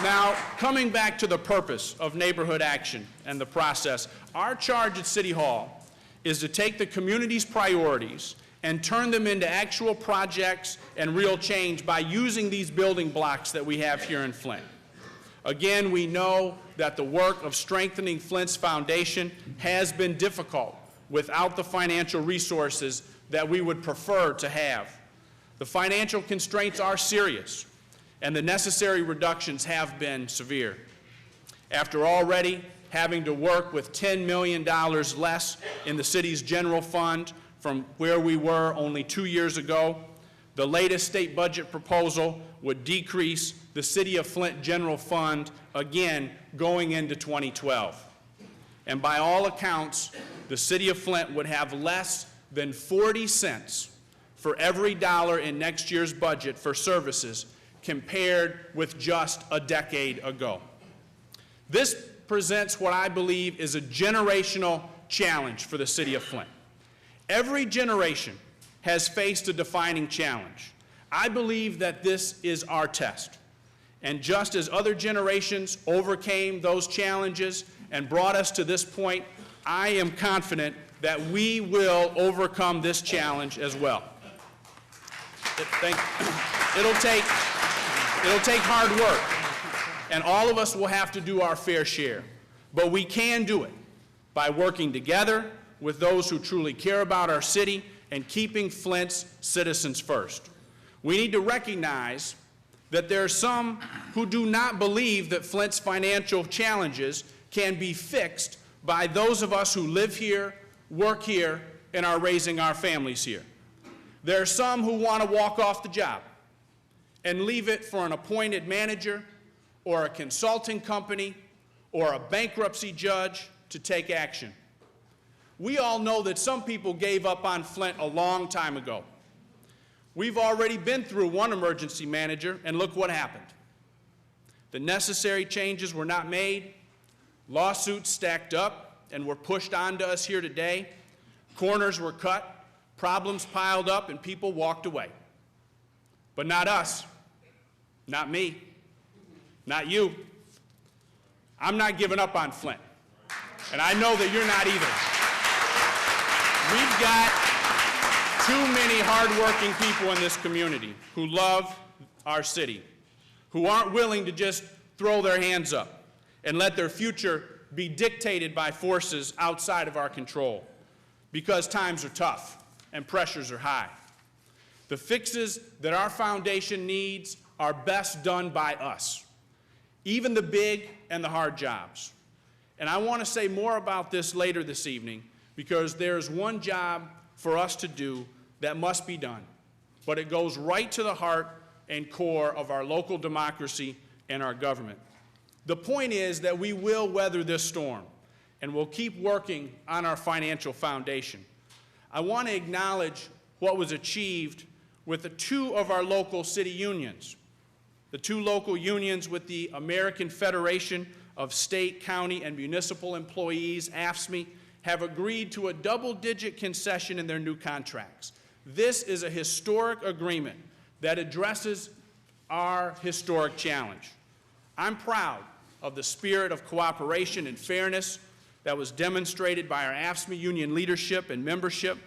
Now, coming back to the purpose of neighborhood action and the process, our charge at City Hall is to take the community's priorities and turn them into actual projects and real change by using these building blocks that we have here in Flint. Again, we know that the work of strengthening Flint's foundation has been difficult without the financial resources that we would prefer to have. The financial constraints are serious, and the necessary reductions have been severe. After already having to work with $10 million less in the city's general fund from where we were only 2 years ago, the latest state budget proposal would decrease the City of Flint general fund again going into 2012. And by all accounts, the City of Flint would have less than 40 cents for every dollar in next year's budget for services compared with just a decade ago. This presents what I believe is a generational challenge for the City of Flint. Every generation has faced a defining challenge. I believe that this is our test. And just as other generations overcame those challenges and brought us to this point, I am confident that we will overcome this challenge as well. It'll take hard work, and all of us will have to do our fair share. But we can do it by working together with those who truly care about our city and keeping Flint's citizens first. We need to recognize that there are some who do not believe that Flint's financial challenges can be fixed by those of us who live here, work here, and are raising our families here. There are some who want to walk off the job and leave it for an appointed manager or a consulting company or a bankruptcy judge to take action. We all know that some people gave up on Flint a long time ago. We've already been through one emergency manager, and look what happened. The necessary changes were not made, lawsuits stacked up and were pushed onto us here today, corners were cut, problems piled up, and people walked away. But not us, not me, not you. I'm not giving up on Flint, and I know that you're not either. We've got too many hardworking people in this community who love our city, who aren't willing to just throw their hands up and let their future be dictated by forces outside of our control, because times are tough and pressures are high. The fixes that our foundation needs are best done by us, even the big and the hard jobs. And I want to say more about this later this evening, because there's one job for us to do that must be done, but it goes right to the heart and core of our local democracy and our government. The point is that we will weather this storm, and we'll keep working on our financial foundation. I want to acknowledge what was achieved with the two of our local city unions. The two local unions with the American Federation of State, County, and Municipal Employees, AFSCME, have agreed to a double-digit concession in their new contracts. This is a historic agreement that addresses our historic challenge. I'm proud of the spirit of cooperation and fairness that was demonstrated by our AFSCME union leadership and membership,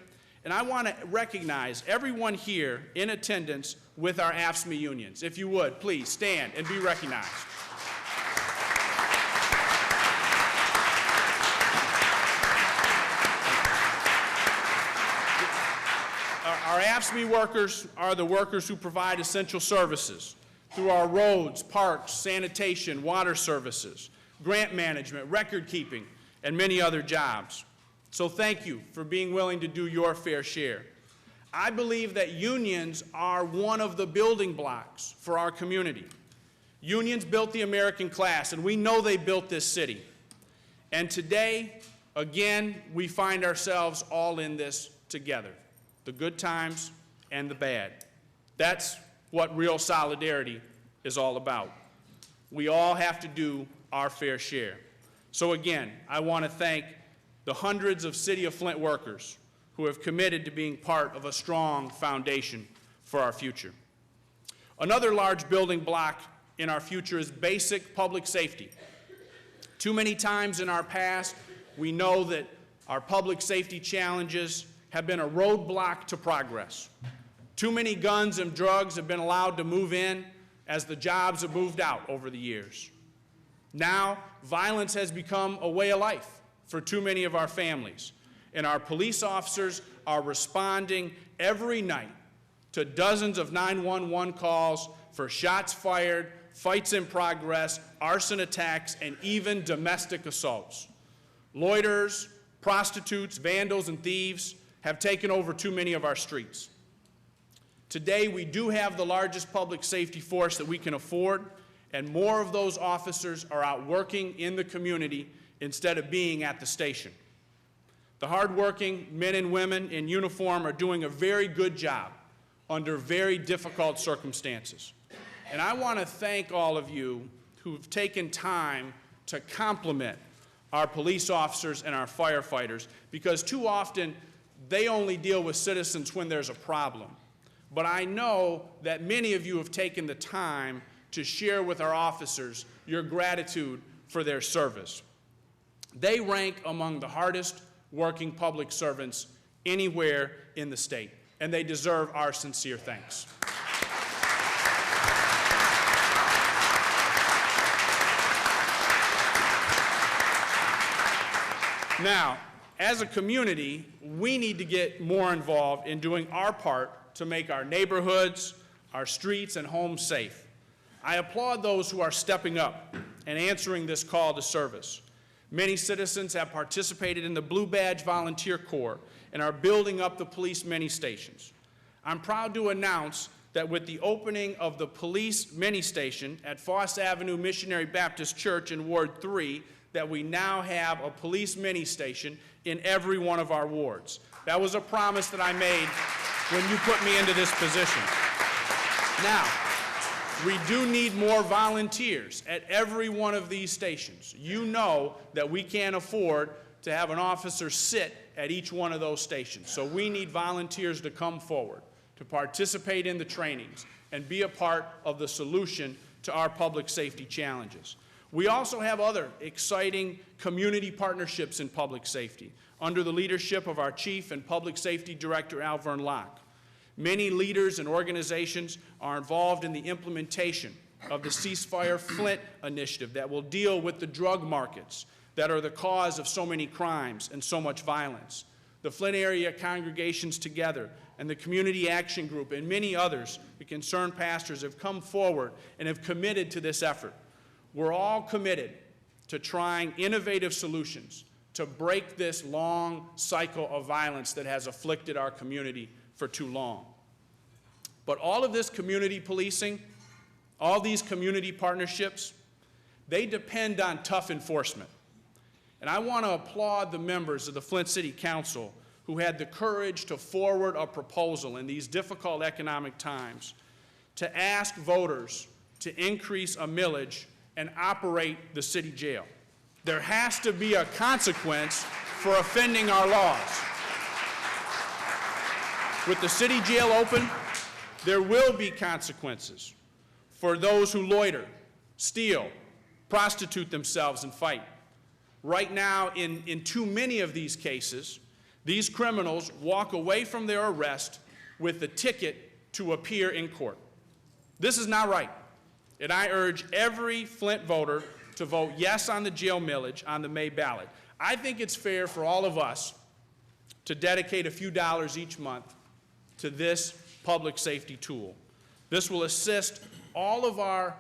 and I want to recognize everyone here in attendance with our AFSCME unions. If you would, please stand and be recognized. Our AFSCME workers are the workers who provide essential services through our roads, parks, sanitation, water services, grant management, record keeping, and many other jobs. So thank you for being willing to do your fair share. I believe that unions are one of the building blocks for our community. Unions built the American class, and we know they built this city. And today, again, we find ourselves all in this together, the good times and the bad. That's what real solidarity is all about. We all have to do our fair share. So again, I want to thank the hundreds of City of Flint workers who have committed to being part of a strong foundation for our future. Another large building block in our future is basic public safety. Too many times in our past, we know that our public safety challenges have been a roadblock to progress. Too many guns and drugs have been allowed to move in as the jobs have moved out over the years. Now, violence has become a way of life for too many of our families, and our police officers are responding every night to dozens of 911 calls for shots fired, fights in progress, arson attacks, and even domestic assaults. Loiterers, prostitutes, vandals, and thieves have taken over too many of our streets. Today, we do have the largest public safety force that we can afford, and more of those officers are out working in the community instead of being at the station. The hardworking men and women in uniform are doing a very good job under very difficult circumstances. And I want to thank all of you who've taken time to compliment our police officers and our firefighters, because too often they only deal with citizens when there's a problem. But I know that many of you have taken the time to share with our officers your gratitude for their service. They rank among the hardest working public servants anywhere in the state, and they deserve our sincere thanks. Now, as a community, we need to get more involved in doing our part to make our neighborhoods, our streets, and homes safe. I applaud those who are stepping up and answering this call to service. Many citizens have participated in the Blue Badge Volunteer Corps and are building up the police mini stations. I'm proud to announce that with the opening of the police mini station at Foss Avenue Missionary Baptist Church in Ward 3, that we now have a police mini station in every one of our wards. That was a promise that I made when you put me into this position. Now, we do need more volunteers at every one of these stations. You know that we can't afford to have an officer sit at each one of those stations. So we need volunteers to come forward, to participate in the trainings, and be a part of the solution to our public safety challenges. We also have other exciting community partnerships in public safety under the leadership of our Chief and Public Safety Director, Alvern Locke. Many leaders and organizations are involved in the implementation of the Ceasefire Flint initiative that will deal with the drug markets that are the cause of so many crimes and so much violence. The Flint area congregations together and the Community Action Group and many others, the concerned pastors, have come forward and have committed to this effort. We're all committed to trying innovative solutions to break this long cycle of violence that has afflicted our community for too long. But all of this community policing, all these community partnerships, they depend on tough enforcement. And I want to applaud the members of the Flint City Council who had the courage to forward a proposal in these difficult economic times to ask voters to increase a millage and operate the city jail. There has to be a consequence for offending our laws. With the city jail open, there will be consequences for those who loiter, steal, prostitute themselves, and fight. Right now, in too many of these cases, these criminals walk away from their arrest with a ticket to appear in court. This is not right. And I urge every Flint voter to vote yes on the jail millage on the May ballot. I think it's fair for all of us to dedicate a few dollars each month to this public safety tool. This will assist all of our